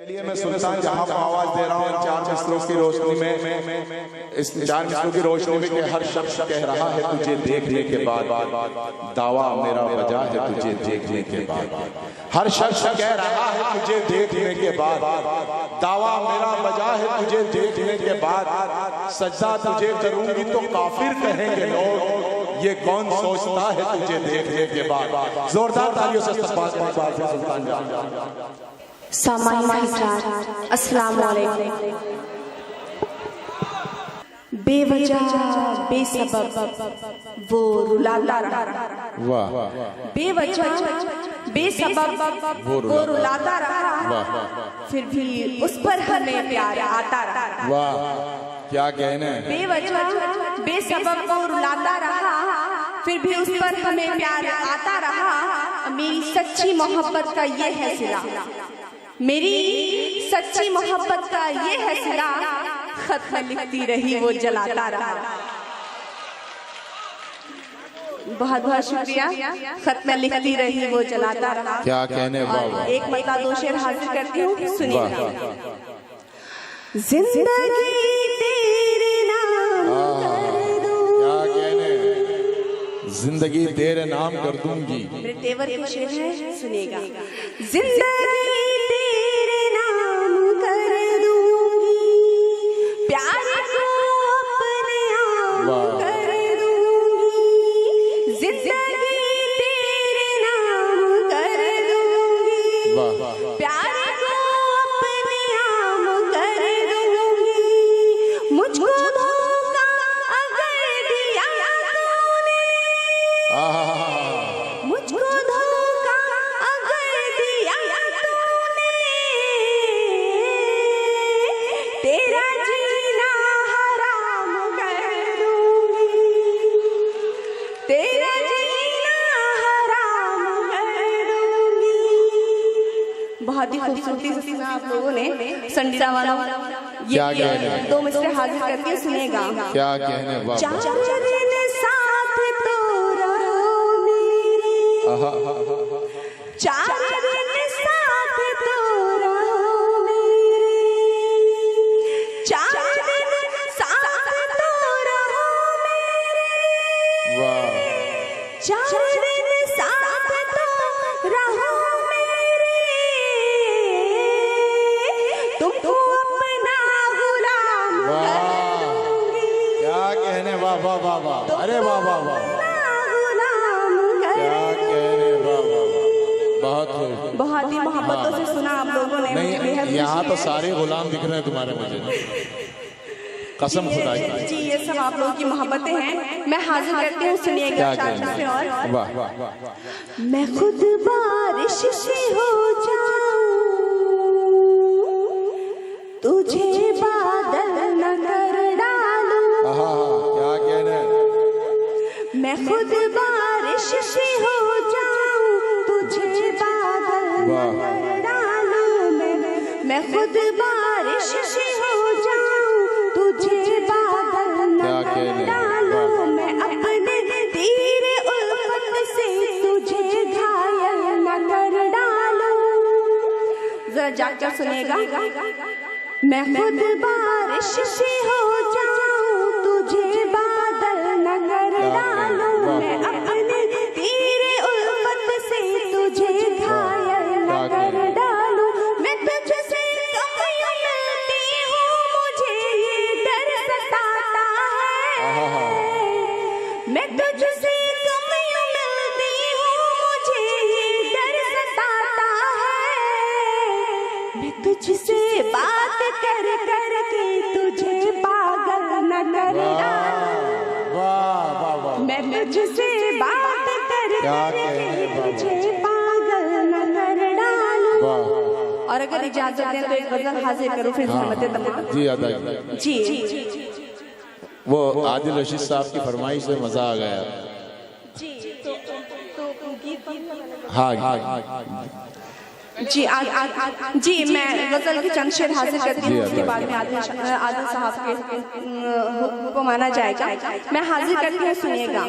चलिए मैं सुल्तान जहां को आवाज दे रहा हूँ चार मिसरों की रोशनी में, इस चार मिसरों की रोशनी में कि हर शख्स कह रहा है तुझे देखने के बाद, दावा मेरा बजा है तुझे देखने के बाद। हर शख्स कह रहा है तुझे देखने के बाद, दावा मेरा बजा है तुझे देखने के बाद। सजदा तुझे करूंगी तो काफिर कहेंगे लोग, ये कौन सोचता है तुझे देखने के बाद। जोरदार तालियों से सुल्तान जान। अस्सलाम वालेकुम। बेवजह बेसबब वो रुलाता रहा, वाह। बेवजह बेसबब वो रुलाता रहा, फिर भी उस पर हमें प्यार आता रहा। वाह क्या कहने। बेवजह बेसबब वो रुलाता रहा, फिर भी उस पर हमें प्यार आता रहा। मेरी सच्ची मोहब्बत का ये है सिला, मेरी सच्ची मोहब्बत का ये है सिला, खत में लिखती रही वो जलाता रहा। बहुत बहुत शुक्रिया। खत में लिखती रही वो जलाता रहा। क्या कहने बाबा। एक मतलब दो शेर हाजिर करती हूँ, सुनिए। जिंदगी तेरे नाम कर दूं, क्या कहने। जिंदगी तेरे नाम कर दूंगी। मेरे तेवर के शेर है, सुनिएगा। जिंदगी तेरे नाम कर दूंगी, प्यार को अपने आप कर दूंगी। जिंदगी तेरे नाम कर दूंगी, प्यार को अपने आप कर दूंगी। मुझको धोखा अगर दिया तूने, मुझको धोखा अगर दिया तूने, तेरा जीना हराम कर दूंगी, तेरा जीना हराम कर दूंगी। बहुत ही खूबसूरती से सुना आप लोगों ने। संडीदा वालों ये दो मिसरे हाजिर करके सुनेगा। क्या कहने बाबा। चार दिन साथ तो रहो मेरे, चार दिन साथ तो रहो मेरे, चार दिन साथ तो रहो मेरे, वाह। चार दिन साथ तो रहो मेरे, तुमको अपना गुलाम कर दूंगी, क्या कहने वाह वाह वाह वाह। अरे वाह वाह वाह। गुलाम कर क्या कहने वाह वाह वाह। बहुत खूब। बहुत ही मोहब्बतों से सुना आप लोगों ने। मुझे बेहद नहीं यहाँ खुशी तो है। सारे गुलाम दिख रहे हैं तुम्हारे मुझे, कसम खुदा की। जी ये सब आप लोगों की मोहब्बतें हैं। मैं हाजिर करती हूँ, सुनिएगा चार से। और वाह वाह। मैं खुद बारिश से हो जाऊं, तुझे बादल न कर डालूं। क्या कहने। मैं खुद बारिश से हो जाऊं, तुझे बादल न कर डालूं। मैं खुद बारिश से हो जाऊं, तुझे बादल न कर डालूं। मैं अपने तीरे उल्फत से तुझे घायल न कर डालूं। जरा जाकर सुनेगा। मैं खुद बारिश से हो जाऊं, तुझे बादल न कर डालूं। मैं अपने तीरे उल्फत से तुझे घायल न कर डालूं। मैं तुझसे कम यूं मिलती हूँ, मुझे ये डर सताता है। मैं तुझसे कम यूं मिलती हूँ, मुझे ये डर सताता है। मैं तुझसे बात कर कर के तुझे पागल न कर डालूं। वाह वाह वाह। मैं तुझसे बात कर कर के तुझे पागल न कर डालूं। और अगर इजाजत दें तो एक गजल हाजिर करूं, फिर सहमत तमाम। जी अदा जी वो आदिल रशीद साहब की फरमाइश से मजा आ गया। हाँ जी जी मैं गजल की चंद शेर हाजिर करती हूँ, उसके बाद में आदिल साहब के को माना जाएगा। मैं हाजिर करती हूँ, सुनिएगा।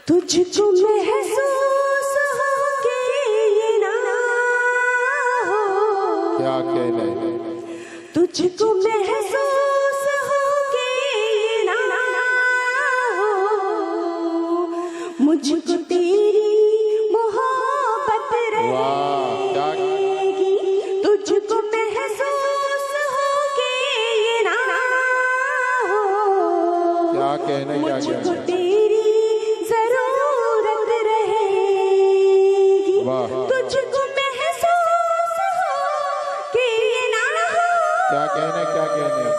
तुझको महसूस हो के ये ना नहीं नहीं तुझको महसूस हो के ना हो, मुझको तेरी मोहब्बत रहेगी। तुझको महसूस हो के ना हो, क्या कहने क्या मुझको तेरी जरूरत रहेगी। वाह तुझको महसूस हो कि ये ना हो, क्या कहने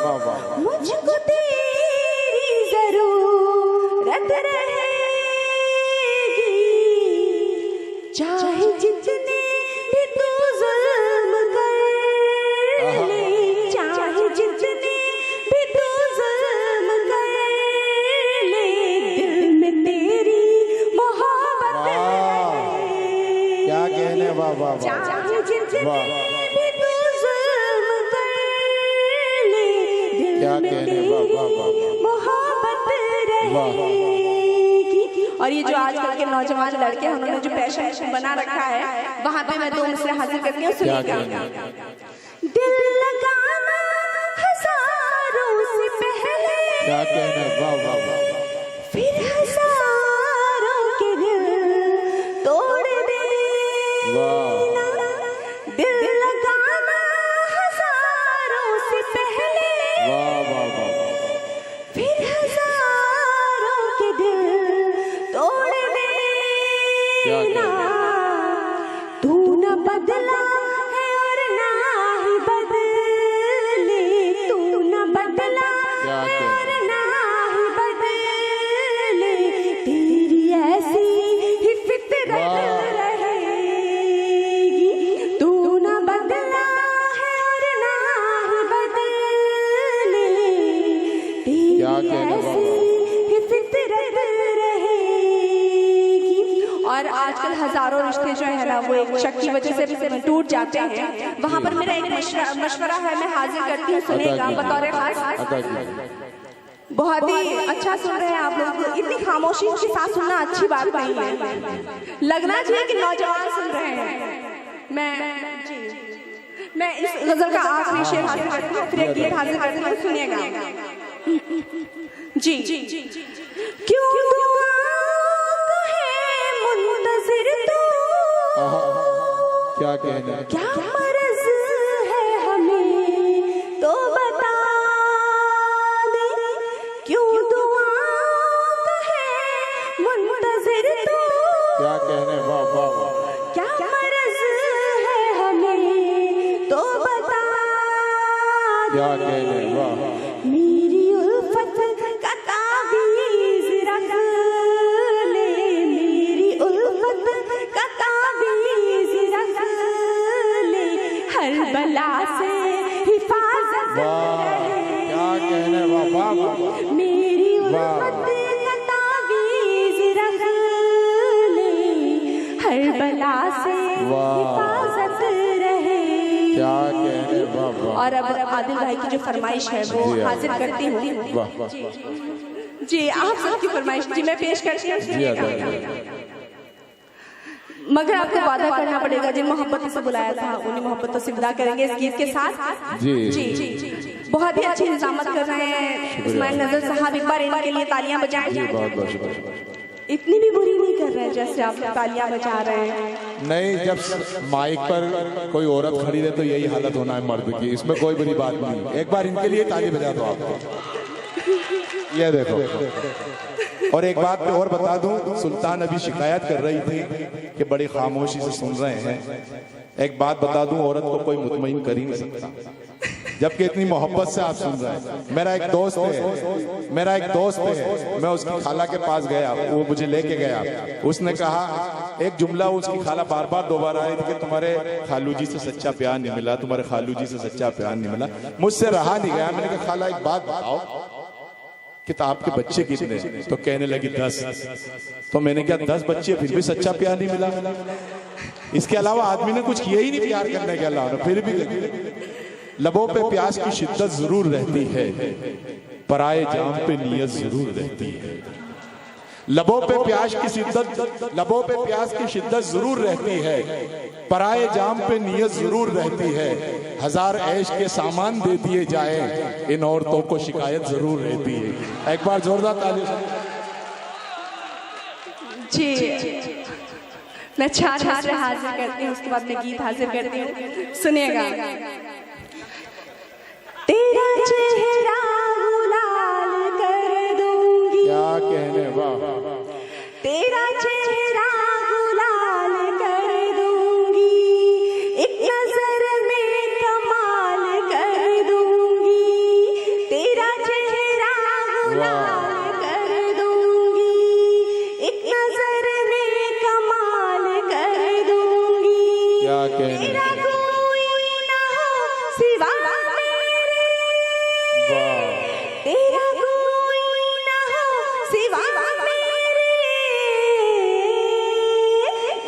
वाह वाह मुझको तेरी जरूरत रहेगी। चाहे जितने भी तू जुल्म कर ले, चाहे जितने भी तू जुल्म कर ले, दिल में तेरी मोहब्बत रहेगी। क्या कहने वाह वाह वाह चाहे जितने वाह भी तू जुल्म कर ले, क्या दिल में कहने तेरी वाह वाह वाह मोहब्बत रहेगी। और ये जो आजकल के नौजवान लड़के हैं, उन्होंने जो पैशन बना रखा है, वहाँ पे मैं दो मिसरे हाजिर करती हूँ, सुनिएगा। दिल लगाना हजारों से पहले, क्या कहने वाह वाह वाह फिर हजारों के दिल तोड़ देना। दिल लगाना हजारों से पहले, वाह वाह वाह फिर हजारों के दिल तोड़ क्या देना। तू न बदला है और ना ही बदले, तू न बदला क्या है कहने और ना ही बदले, तेरी ऐसी ही फितरत वाह। रहेगी। तू न बदला है और ना ही बदले, तेरी क्या कहने वाह ऐसी ही फितरत रहेगी। और आजकल हजारों रिश्ते जो है ना, वो एक शक की वजह से टूट जाते हैं। वहाँ पर मेरा एक मशवरा है, मैं हाजिर करती हूँ, सुनेगा बतौर खास। अदा कीजिए बहुत ही अच्छा सुन रहे हैं आप लोग। इतनी खामोशी के साथ सुनना अच्छी बात नहीं है, लगना चाहिए कि नौजवान सुन रहे हैं। मैं इस गजल का आखिरी शेर हाजिर करती हूँ, फिर एक गीत हाजिर करती हूँ, सुनिएगा। जी क्यों मुंतजिर तू, क्या कहने क्या मर्ज है हमें तो बता दे। क्यों दुआ कहे मुंतजिर तू, क्या कहने वाह वाह वाह क्या मर्ज है हमें तो बता दे। क्या कहने वाह मेरी उल्फत का ताबीज रख ले, मेरी उल्फत का ताबीज रख ले, हर बला से हिफाजत वाह क्या कहने वाह वाह वाह मेरी वाह। उल्फत का ताबीज रख ले, हर बला से वाह। हिफाजत रहे। क्या कहने वाह वाह और अब आदिल भाई की जो फरमाइश है वो जी, हाजिर करती हूँ। वाह वाह जी आप सबकी फरमाइश जी मैं पेश करती हूँ, जी सुनिएगा। अदा मगर आपको वादा करना पड़ेगा, जिन मोहब्बत से बुलाया था उन्हीं मोहब्बतों से विदा करेंगे इस गीत के साथ। जी जी बहुत ही अच्छी निजामत कर रहे हैं इस्माइल नजर साहब, एक बार इनके लिए तालियां बजाएं। जी बहुत बहुत शुक्रिया। इतनी भी बुरी नहीं कर रहे हैं जैसे आप तालियां बजा रहे हैं। नहीं, जब माइक पर कोई औरत खड़ी रहे तो यही हालत होना है मर्द की, इसमें कोई बड़ी बात नहीं। एक बार इनके लिए ताली बजा दो आप। ये देखो, और एक बात और बता दूं, सुल्तान अभी शिकायत कर रही थी कि बड़ी खामोशी से सुन रहे हैं। एक बात बता दूं, औरत को कोई मुतमईन कर ही नहीं सकता, जबकि इतनी मोहब्बत से आप सुन रहे हैं। मेरा एक दोस्त है, मैं उसकी खाला के पास गया, वो मुझे लेके गया। उसने कहा एक जुमला, उसकी खाला बार बार दोबारा आई थी कि तुम्हारे खालू जी से सच्चा प्यार नहीं मिला, तुम्हारे खालू जी से सच्चा प्यार नहीं मिला। मुझसे रहा नहीं गया, मैंने कहा खाला एक बात बताओ कि आपके बच्चे कितने? तो कहने लगी 10। तो मैंने कहा 10 बच्चे फिर भी सच्चा प्यार नहीं मिला? इसके अलावा आदमी ने कुछ किया ही नहीं प्यार करने के अलावा, फिर भी लबों पे प्यास की शिद्दत जरूर रहती है, पराए जाम पे नियत जरूर रहती है। लबों पे प्यास की शिद्दत जरूर रहती है, पराए जाम पे नियत जरूर रहती है। 1000 ऐश के सामान दे दिए जाए, इन औरतों को शिकायत जरूर रहती है। एक बार जोरदार ताली। जी मैं चार हाजिर करती हूँ, उसके बाद मैं गीत हाजिर करती हूँ, सुनिएगा। तेरा चेहरा गुलाल कर दूंगी, क्या कहने, वाह। तेरा चेहरा गुलाल कर दूंगी, एक नजर में कमाल कर दूंगी। तेरा चेहरा गुलाल कर दूंगी, एक नजर में कमाल कर दूंगी। क्या कहने, तेरा कोई ना हो सिवा मेरे, वाह। तेरा कोई ना हो सिवा मेरे,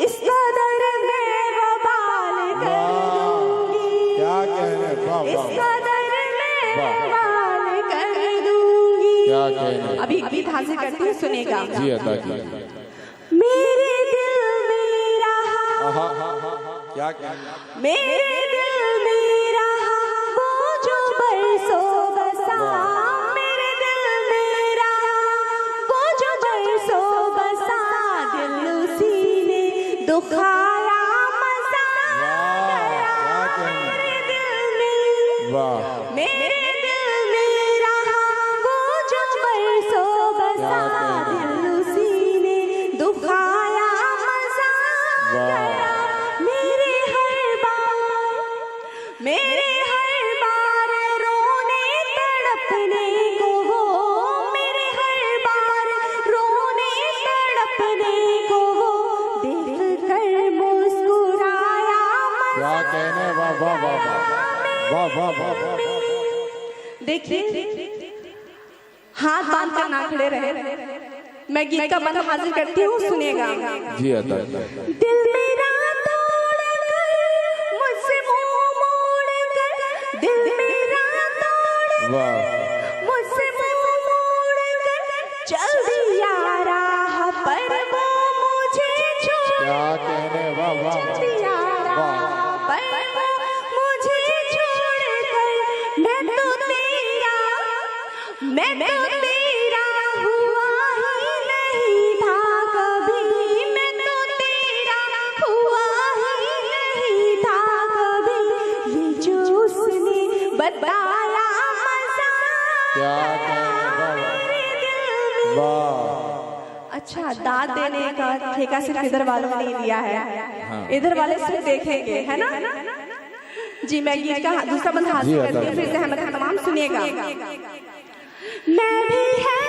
इस कदर मैं वबाल कर दूंगी। क्या कहने, वाह इस वाह। कदर मैं वबाल कर दूंगी। क्या कहने, अभी गीत हाजिर करती हूँ, सुनेगा। जी अदा कीजिए। मेरे दिल में रहा, क्या कहने, मेरे दिल में रहा वो जो बरसों बसा, मेरे दिल में रहा वो जो बरसों बसा, दिल उसी ने दुखाया मजा क्या कहने, मेरे दिल में, वाह। मेरे दिल में रहा वो जो बरसों बसा, दिल उसी ने दुखाया मजा गया। मेरे हर बार रोने तड़पने को वो, मेरे हर बार रोने तड़पने को वो, देख कर मुस्कुराया क्या कहने, वाह वाह वाह वाह वाह वाह वाह। देखिए हाथ बांध कर ना खड़े रहे, मैं गीत का बंद हाजिर करती हूँ, सुनिएगा। जी अदा। दिल मेरा तोड़ कर मुझसे मुंह मोड़ कर, दिल मेरा तोड़ वाह। मुझसे मुंह मोड़ कर चल दिया राह पर वो मुझे छोड़ क्या कहने, वाह वाह दिया राह पर वो मुझे छोड़ कर। मैं तो तेरा हुआ ही नहीं था कभी, मैं तो तेरा हुआ ही नहीं था कभी, ये जो उसने बताया मजा क्या कहने, वाह वाह। अच्छा, दाद देने का ठेका सिर्फ इधर वालों ने नहीं लिया है, इधर वाले सिर्फ देखेंगे, है ना। जी मैं गीत का दूसरा बंद हाजिर करती हूँ, फिर से हम तमाम सुनिएगा। मैं भी है